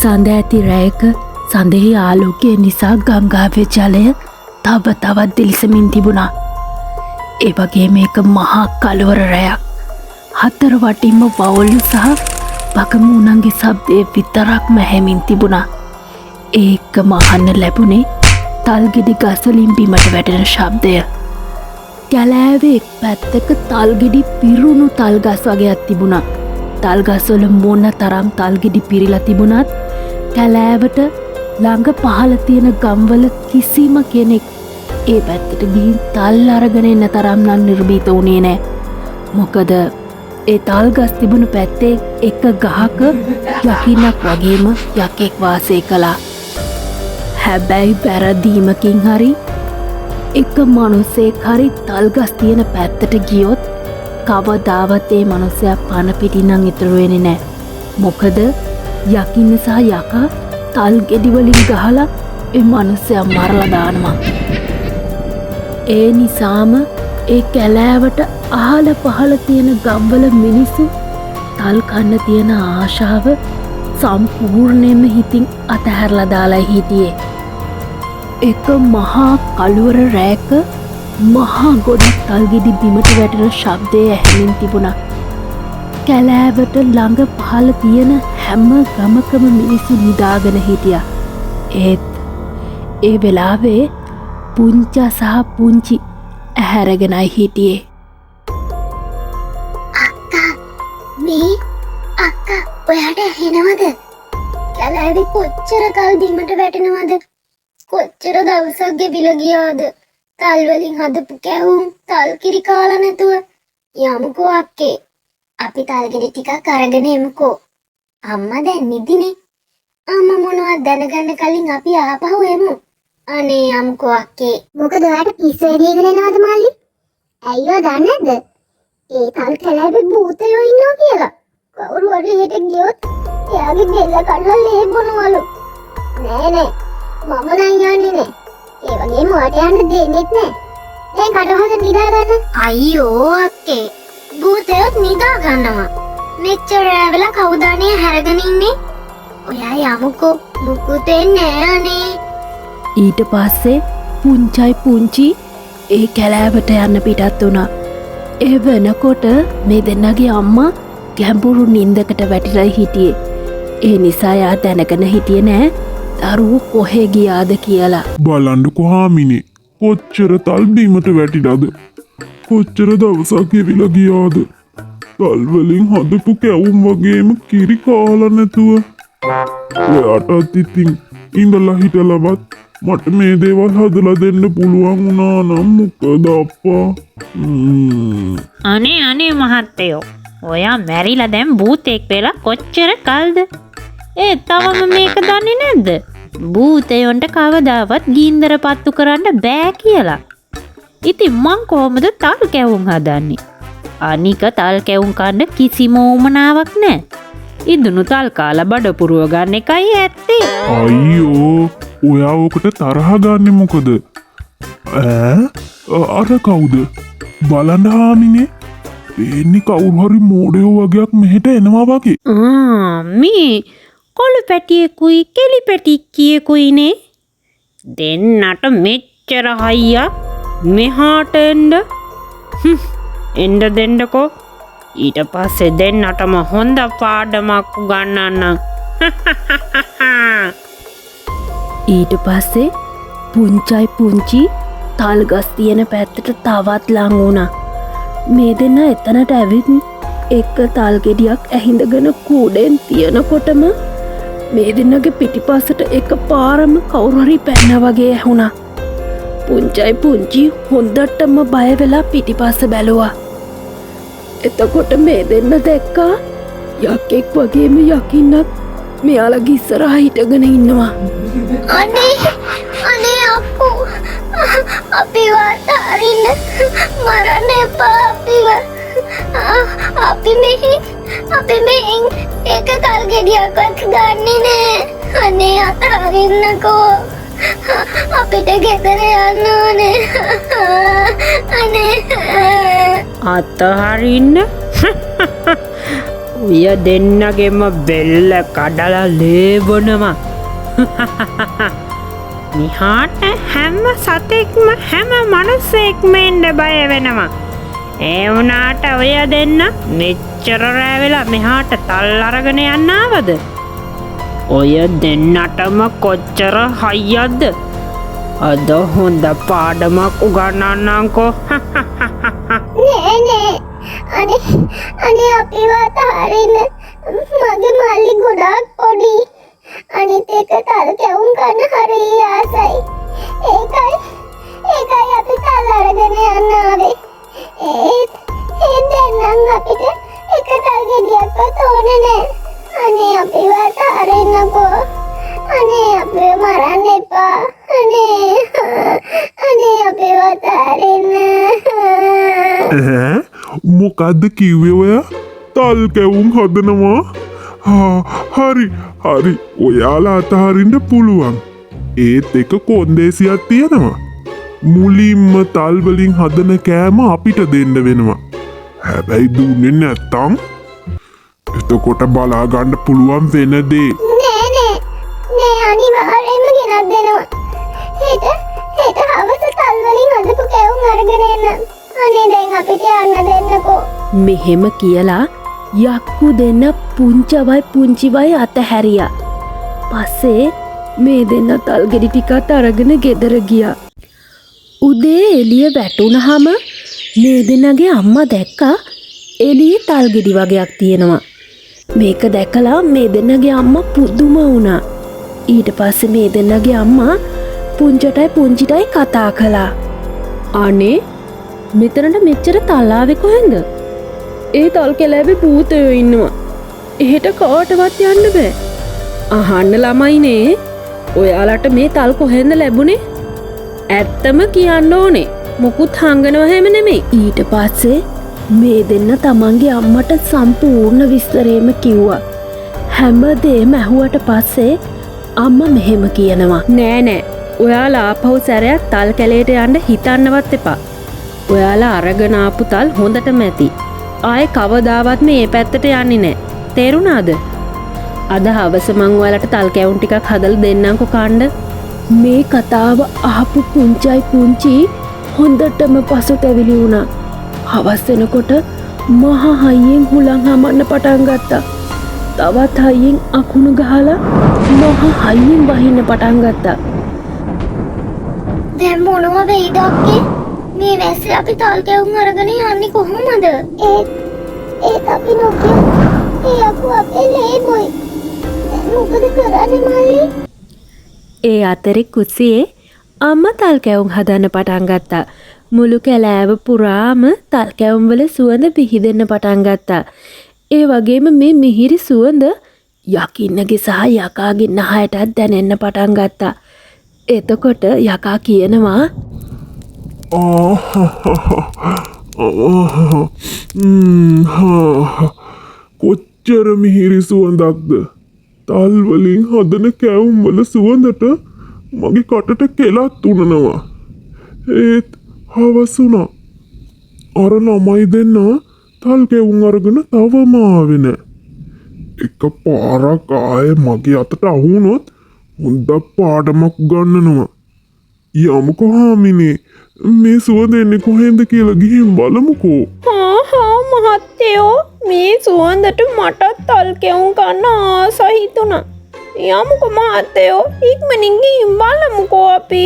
සඳ ඇති රැයක සඳෙහි ආලෝකය නිසා ගංගාවේ ජලය තව තවත් දිලිසමින් තිබුණා. ඒ වගේ මේක මහා කළුවර රැයක්. හතර වටින්ම වවුල්ලු සහ බකමූනන්ගේ ශබ්දය විතරක්ම හැමින් තිබුණා. ඒකම අහන්න ලැබුණේ තල්ගෙඩි ගස්වලින් බිමට වැටෙන ශබ්දය. කැලෑවේ එක් පැත්තක තල්ගෙඩි පිරුණු තල්ගස් වගේක් තිබුණා. තල්ගස්වල මොන තරම් තල්ගෙඩි පිරිලා තිබුණත් කැලෑවට ළඟ පහළ තියෙන ගම්වල කිසිම කෙනෙක් ඒ පැත්තට ගිහින් තල් අරගෙන එන්න තරම් නම් නිර්භීත වුණේ නෑ. මොකද ඒ තල්ගස් තිබුණු පැත්තේ එක ගහක යකින්නක් වගේම යකෙක් වාසය කළා. හැබැයි වැරදීමකින් හරි එක මනුස්සෙක් හරි තල්ගස් තියෙන පැත්තට ගියොත් කවදාවත් ඒ මනුස්සයා පණ පිටිනම් ඉතුරු වෙන්නේ නෑ. මොකද යකින්න සහ යකා තල් ගෙඩි වලින් ගහලා ඒ මනුස්සයා මරලා දානවා. ඒ නිසාම ඒ කැලෑවට අහල පහල තියෙන ගම්වල මිනිස්සු තල් කන්න තියෙන ආශාව සම්පූර්ණයෙන්ම හිතින් අතහැරලා දාලා හිටියේ. එක මහා කළුවර රැයක මහා ගොඩක් තල්ගෙඩි බිමට වැටෙන ශබ්දය ඇහෙමින් තිබුණා. කැලෑවට ළඟ පහළ තියෙන හැම ගමකම මිනිස්සු නිදාගෙන හිටියා. ඒත් ඒ වෙලාවේ පුංචා සහ පුංචි ඇහැරගෙනයි හිටියේ. මේ අක්කා ඔයාට ඇහෙනවද? කැලෑවේ කොච්චර කල් බිමට වැටෙනවද? කොච්චර දවසක් ගෙවිලා ගියාද? තල් වලින් හදපු කැවුම් තල් කිරි කාලා නැතුව. යමුකෝ අක්කේ. අපි තල් ගෙඩි ටිකක් අරගෙන එමුකෝ. අම්මා දැන් නිදිනේ. අම්මා මොනවද දැනගන්න කලින් අපි ආපහු එමු. අනේ යමුකෝ අක්කේ. මොකද ඔයාට පිස්සු එදීගෙන එනවද මල්ලි? ඇයියෝ දන්නේ නැද්ද? ඒ තල් කැලෑවේ භූතයෝ ඉන්නවා කියලා. කවුරු හරි හෙට ගියොත් එයාගේ දෙල්ල කඩලා ලේ බොනවලු. නෑ නෑ මම නම් යන්නේ නෑ. ඒ වගේම ඔයාට යන්න දෙන්නෙත් නෑ. දැන් කඩවහගෙන නිදා ගන්න. අයියෝ අක්කේ. භූතයොත් නිදා ගන්නවා. මෙච්චර වෙලා කවුද අනේ හැරගෙන ඉන්නේ? ඔයා යමුකෝ. මුකුත් වෙන්නේ නෑ අනේ. ඊට පස්සේ පුංචයි පුංචි ඒ කැලෑවට යන්න පිටත් වුණා. ඒ වෙනකොට මේ දෙන්නගේ අම්මා ගැඹුරු නින්දකට වැටිලා හිටියේ. ඒ නිසා යා දැනගෙන හිටියේ නෑ දරුවෝ කොහෙ ගියාද කියලා. බලන්නකෝ හාමිනේ කොච්චර තල් බීමට වැටිලාද? කොච්චර දවසක් ගෙවිලා ගියාද? තල් වලින් හදපු කැවුම් වගේම කිරි කාලා නැතුව. ඔයාටත් ඉතින් ඉඳලා හිටලවත් මට මේ දේවල් හදලා දෙන්න පුළුවන් වුණා නම් මොකද අප්පා? අනේ මහත්තයෝ, ඔයා මැරිලා දැන් භූතෙක් වෙලා කොච්චර කල්ද? ඒ තවම මේක දන්නේ නැද්ද? භූතයොන්ට කවදාවත් ගින්දර පත්තු කරන්න බෑ කියලා. ඉතින් මං කොහොමද තල් කැවුම් හදන්නේ? අනික තල් කැවුම් කන්න කිසිම උවමනාවක් නැහැ. ඉදුණු තල් කාලා බඩ පුරව ගන්න එකයි ඇත්තේ. අයියෝ, ඔයා ඔකට තරහ ගන්නෙ මොකද? අර කවුද? බලන්න හාමිනේ. එන්නේ කවුරු හරි මෝඩයෝ වගේක් මෙහෙට එනවා වගේ. මේ කොළු පැටියෙකුයි කෙලි පැටිච්චියෙකුයිනේ. දෙන්නට මෙච්චර හයියක් මෙහාට එන්න දෙන්නකෝ. ඊට පස්සේ දෙන්නටම හොඳ පාඩමක් උගන්වන්නම්. ඊට පස්සේ පුංචයි පුංචි තල්ගස් තියෙන පැත්තට තවත් ලං වුණා. මේ දෙන්න එතනට ඇවිත් එක තල් ගෙඩියක් ඇහිඳගෙන කූඩෙන් තියනකොටම මේ දෙන්නගේ පිටිපස්සට එක පාරම කවුරු හරි පැන්න වගේ ඇහුණා. පුංචයි පුංචි හොඳටම බය වෙලා පිටිපස්ස බැලුවා. එතකොට මේ දෙන්න දැක්කා යකෙක් වගේම යකින්නක් මෙයාලගේ ඉස්සරහා හිටගෙන ඉන්නවා. අනේ අප්පු අපිව අතාරින්න මරන්න එපා අපිව. අපි මෙහෙන් එක තල් ගෙඩියක්වත් ගන්නෙ නෑ. අනේ අතාරින්නකෝ. අපිට ගෙදර යන්න ඕනේ. අනේ අතහරින්න? ඔය දෙන්නගෙම බෙල්ල කඩලා ලේබනවා. මිහාට හැම සතෙක්ම හැම මනුස්සෙක්ම එන්න බය වෙනවා. ඒ වුණාට ඔය දෙන්න මෙච්චර රැවෙලා මෙහාට තල් අරගෙන යන්න ආවද? ඔය දෙන්නටම කොච්චර හයියක්ද? අද හොඳ පාඩමක් උගන්වන්නම්කෝ. නෑ අනේ අපිව අතහරින්න. මගේ මල්ලි ගොඩාක් පොඩි. අනිත් එක තල් කැවුම් ගන්න හරි ආසයි. ඒකයි අපි තල් අරගෙන යන්න ආවේ. ඒ දෙන්නම් අපිට එක තල් ගෙඩියක්වත් ඕනේ නෑ. අනේ අපිව අතහරින්නකෝ. අනේ අපිව මරන්න එපා. අනේ අපිව අතහරින්න. මොකද්ද කිව්වේ ඔයා? තල් කැවුම් හදනවා? හරි ඔයාලා අතහරින්න පුළුවන්. ඒත් එක කොන්දේසියක් තියෙනවා. මුලින්ම තල් වලින් හදන කෑම අපිට දෙන්න වෙනවා. හැබැයි දුන්නේ නැත්තම් එතකොට බලා ගන්න පුළුවන් වෙන දේ. නෑ අනිවාර්යෙන්ම ගෙනත් දෙනවා. හෙට හවස තල් වලින් හදපු කැවුම් අරගෙන එන්න. අනේ දැන් අපිට යන්න දෙන්නකෝ. මෙහෙම කියලා යක්කු දෙන්න පුංචිවයි අතහැරියා. පස්සේ මේ දෙන්න තල් ගෙඩි ටිකත් අරගෙන ගෙදර ගියා. උදේ එළිය වැටුණාම මේ දෙන්නගේ අම්මා දැක්කා එළියේ තල් ගෙඩි වගේක් තියෙනවා. මේක දැකලා මේ දෙන්නගේ අම්මා පුදුම වුණා. ඊට පස්සේ මේ දෙන්නගේ අම්මා පුංචිටයි කතා කළා. අනේ මෙතනට මෙච්චර තල් ආවේ කොහෙන්ද? ඒ තල් කැලෑවේ භූතයෝ ඉන්නවා. එහෙට කාටවත් යන්න බෑ. අහන්න ළමයිනේ. ඔයාලට මේ තල් කොහෙන්ද ලැබුණේ? ඇත්තම කියන්න ඕනේ. මොකුත් හංගනව හැම නෙමෙයි. ඊට පස්සේ මේ දෙන්න තමන්ගේ අම්මට සම්පූර්ණ විස්තරේම කිව්වා. හැමදේම ඇහුවට පස්සේ අම්මා මෙහෙම කියනවා. නෑ ඔයාලා ආපහු සැරයක් තල් කැලේට යන්න හිතන්නවත් එපා. ඔයාලා අරගෙන ආපු තල් හොඳටම ඇති. ආයේ කවදාවත් මේ පැත්තට යන්නේ නෑ. තේරුණාද? අද හවස මං ඔයාලට තල් කැවුම් ටිකක් හදලා දෙන්නම්කෝ කන්න. මේ කතාව අහපු පුංචි හොඳටම පසුතැවිලි වුණා. හවස් වෙනකොට මහා හයියෙන් හුලං හමන්න පටන් ගත්තා. තවත් හයියෙන් අකුණු ගහලා මහා හයියෙන් වහින්න පටන් ගත්තා. දැන් මොනව වෙයිද අක්කේ? මේ වැස්සේ අපි තල් කැවුම් අරගෙන යන්නේ කොහොමද? ඒත් අපි නොකිය. ඒ අකු අපේ ලේබොයි. මොකද කරන්නේ මල්ලි? ඒ අතරේ කුසියේ අම්මා තල් කැවුම් හදන්න පටන් ගත්තා. මුළු කැලෑව පුරාම තල් කැවුම් වල සුවඳ පිහිදෙන්න පටන් ගත්තා. ඒ වගේම මේ මිහිරි සුවඳ යකින්නගේ සහ යකාගේ නහයටත් දැනෙන්න පටන් ගත්තා. එතකොට යකා කියනවා කොච්චර මිහිරි සුවඳක්ද? තල් වලින් හදන කැවුම් වල සුවඳට මගේ කටට කෙලත් උනනවා. ඒත් හවස් වුණා. අර ළමයි දෙන්න තල් කැවුම් අරගෙන තවම ආවේ නෑ. එක පාරක් ආයේ මගේ අතට අහුනොත් හොඳ පාඩමක් උගන්වනවා. යමුකෝ හාමිනේ, මේ සුවඳ එන්නේ කොහෙන්ද කියලා ගිහින් බලමුකෝ. මහත්තයෝ, මේ සුවඳට මටත් තල් කැවුම් ගන්න ආස හිතුණා. යමුකෝ මහත්තයෝ, ඉක්මනින් ගිහින් බලමුකෝ අපි.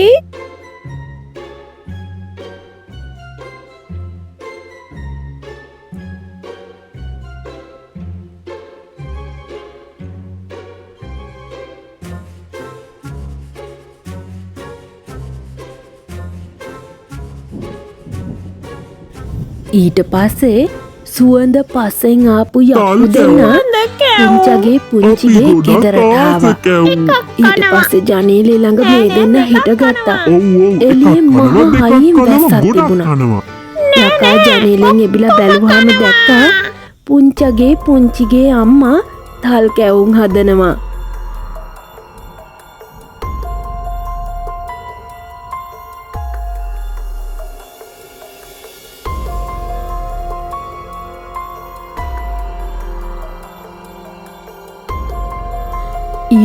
ඊට පස්සේ සුවඳ පස්සෙන් ආපු යකු දෙන්න පුංචගේ පුංචිගේ ගෙදරට ආවා. ඊට පස්සේ ජනේලේ ළඟ මේ දෙන්න හිටගත්තා. එළියේ මහා හයියෙන් වැස්සක් තිබුණා. යකා ජනේලෙන් එබිලා බැලුවාම දැක්කා පුංචගේ අම්මා තල් කැවුම් හදනවා.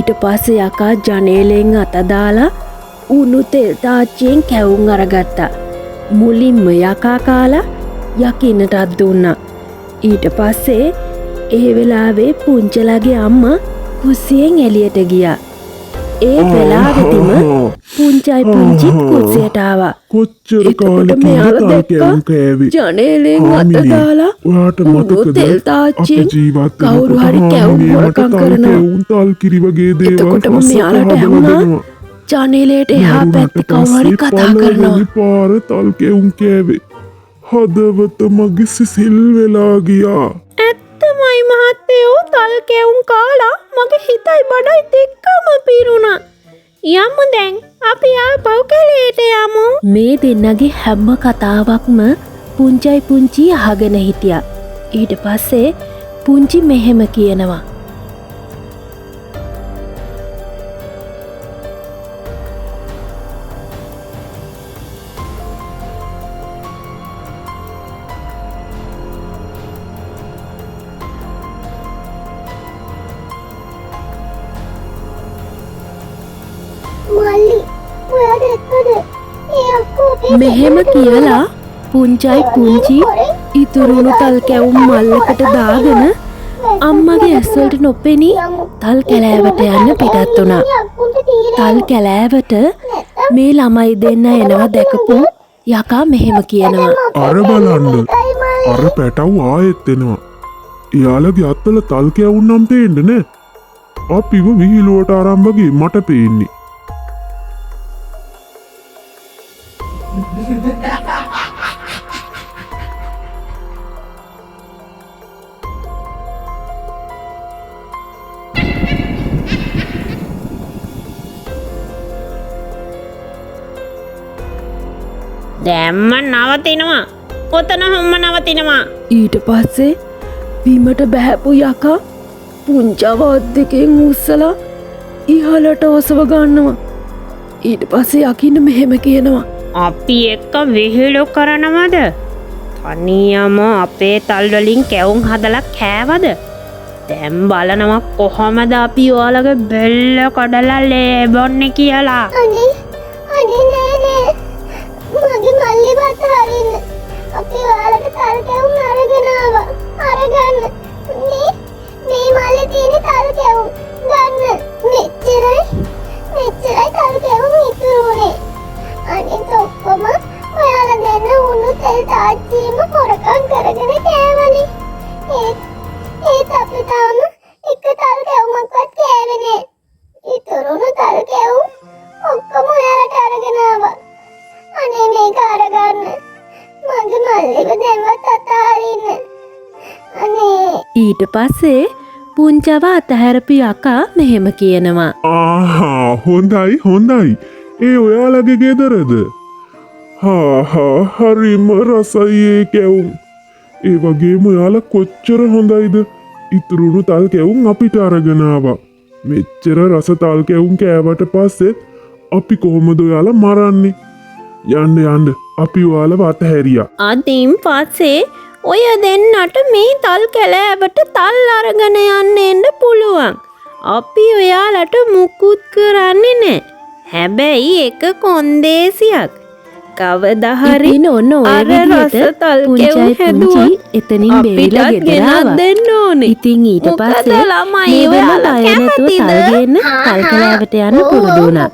ඊට පස්සේ යකා ජනේලෙන් අත දාලා උණු තෙල් තාච්චියෙන් කැවුම් අරගත්තා. මුලින්ම යකා කාලා යකින්නටත් දුන්නා. ඊට පස්සේ ඒ වෙලාවේ පුංචලාගේ අම්මා කුස්සියෙන් එළියට ගියා. ඒ වෙලාවෙදිම පුංචයි පුංචි කුස්සියට ආවා. කොච්චර එතකොට කාලෙකින්ද මෙයාලා තල් දැක්කා කැවුම් කෑවේ? ජනේලෙන් අත හාමිනේ, දාලා ඔයාට උණු මතකද තෙල් අපේ තාච්චියෙන් ජීවත් කවුරු හරි වෙනකොට කැවුම් හාමිනේ හොරකම් මට තල් කරනවා. කැවුම්, තල් කිරි වගේ දේවල් එතකොටම රසට මෙයාලට හදලා ඇහුණා දෙනවා. ජනේලයට එහා මරුණට පැත්තේ කවුරු හරි පස්සේ කතා කරනවා. පළවෙනි පාර තල් කැවුම් කෑවේ. හදවත මගේ සිසිල් වෙලා ගියා. ඇත්තමයි මහත්තයෝ තල් කැවුම් කාලා මගේ හිතයි බඩයි දෙකම පිරුණා. යමු දැන් අපි ආපහු කැලේට යමු. මේ දෙන්නගේ හැම කතාවක්ම පුංචයි පුංචි අහගෙන හිටියා. ඊට පස්සේ පුංචි මෙහෙම කියනවා. මල්ලි ඔයා දැක්කද? ඒ අක්කෝ අපේ මෙහෙම කියලා පුංචයි පුංචි ඉතුරුණු තල් කැවුම් මල්ලකට දාගෙන අම්මගේ ඇස්වලට නොපෙනී තල් කැලෑවට යන්න පිටත් වුණා. තල් කැලෑවට මේ ළමයි දෙන්න එනවා දැකපු යකා මෙහෙම කියනවා. අර බලන්න, අර පැටව් ආයෙත් එනවා. එයාලගේ අත්වල තල් කැවුම් නම් පේන්නේ නෑ. අපිව විහිළුවට අරන් වගේ මට පේන්නේ. දැම්ම නවතිනවා. ඔතන හොම්ම නවතිනවා. ඊට පස්සේ බිමට බැහැපු යකා පුංචව අත් දෙකෙන් උස්සලා ඉහළට ඔසව ගන්නවා. ඊට පස්සේ යකින්න මෙහෙම කියනවා. අපි එක්ක විහිළු කරනවද? තනියම අපේ තල් වලින් කැවුම් හදලා කෑවද? දැන් බලනවා කොහොමද අපි ඔයාලගේ බෙල්ල කඩලා ලේබොන්නේ කියලා. අනේ නෑ නෑ. මගේ මල්ලිවත් හරින්න. අපි ඔයාලට තල් කැවුම් අරගෙන ආවා. අරගන්න. මේ මල්ලේ තියෙන තල් කැවුම් ගන්න. මෙච්චරයි තල් කැවුම් ඉතුරු වුණේ. අනිත් ඔක්කොම ඔයාලා දෙන්න උණු තෙල් තාච්චියම හොරකම් කරගෙන කෑවනේ. ඒත් අපි තාම එක තල් කැවුමක්වත් කෑවේ නෑ. ඉතුරුණු තල් කැවුම් ඔක්කොම ඔයාලට අරගෙන ආවා. අනේ මේක අරගන්න. මගේ මල්ලිව දැන්වත් අතාරින්න. අනේ ඊට පස්සේ පුංචව අතහැරපු යකා මෙහෙම කියනවා. ආහා, හොඳයි. ඒ ඔයාලගේ ගෙදරද? හරිම රසයි ඒ කැවුම්. ඒ වගේම ඔයාලා කොච්චර හොඳයිද? ඉතුරුණු තල් කැවුම් අපිට අරගෙන ආවා. මෙච්චර රස තල් කැවුම් කෑවට පස්සේ අපි කොහොමද ඔයාලා මරන්නේ? යන්න අපි ඔයාලව අතහැරියා. අදින් පස්සේ ඔය දෙන්නට මේ තල් කැලෑවට තල් අරගෙන යන්න පුළුවන්. අපි ඔයාලට මුකුත් කරන්නේ නෑ. හැබැයි එක කොන්දේසියක්. කවදා හරි ඉතින් ඔන්න ඔය අර රස විදිහට තල් පුංචයි කැවුම් පුංචි හැදුවා. එතනින් බේරිලා අපිටත් ගෙදර ගෙනත් ආවා. දෙන්න ඕනේ. ඉතින් ඊට මොකද පස්සේ ළමයි මේ වෙන ඔයාලා බය නැතුව කැමතිද? තල් ගේන්න තල් කැලෑවට යන්න පුරුදු වුණා.